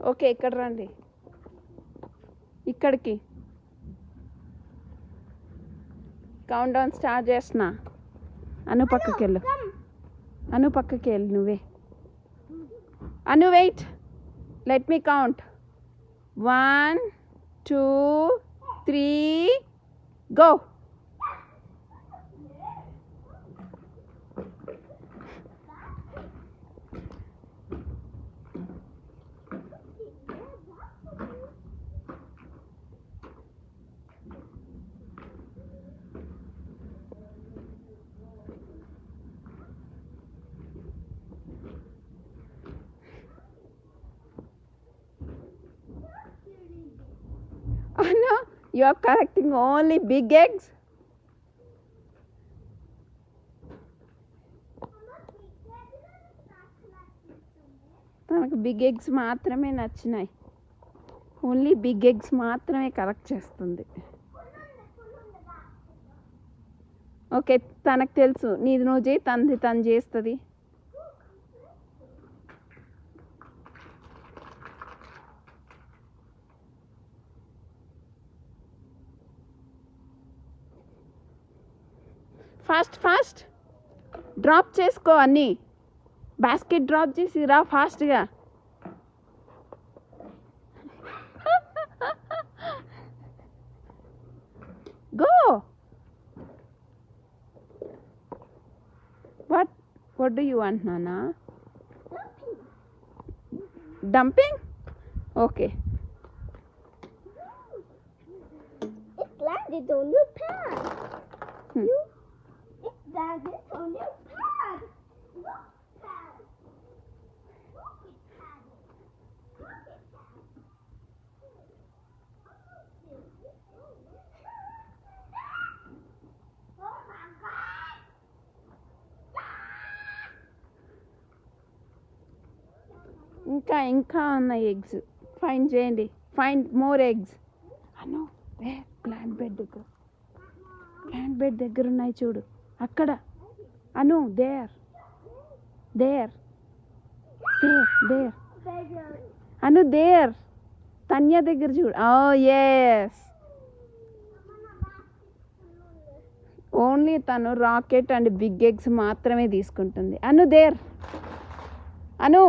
Okay, ఇక్కడ రండి, ఇక్కడికి. కౌంట్ డౌన్ స్టార్ట్ చేస్తున్నా. అను పక్కకి వెళ్ళు, అను పక్కకి వెళ్ళు నువ్వే. Anu wait, let me count. 1 2 3 go. Anu, you are collecting only big eggs. తనకు బిగ్ ఎగ్స్ మాత్రమే నచ్చినాయి. ఓన్లీ బిగ్ ఎగ్స్ మాత్రమే కలెక్ట్ చేస్తుంది. ఓకే, తనకు తెలుసు నీది నువ్వు చేయి, తనది తను చేస్తుంది. ఫాస్ట్ ఫాస్ట్ డ్రాప్ చేసుకో అన్నీ. బాస్కెట్ డ్రాప్ చేసి రా ఫాస్ట్గా. Go. what do you want, Nana? Dumping? Okay. It landed on your pad. It landed on your pad. Look, pad. Look it, pad. Look it, pad. Oh my God! ఇంకా ఉన్నాయి eggs. Find చేయండి, find more eggs. Anu plant bed దగ్గర ఉన్నాయి చూడు, అక్కడ. Anu there there there there Anu there. Tanya దగ్గర చూడు. Oh yes, only తను రాకెట్ అండ్ బిగ్ ఎగ్స్ మాత్రమే తీసుకుంటుంది. అను దేర్, అను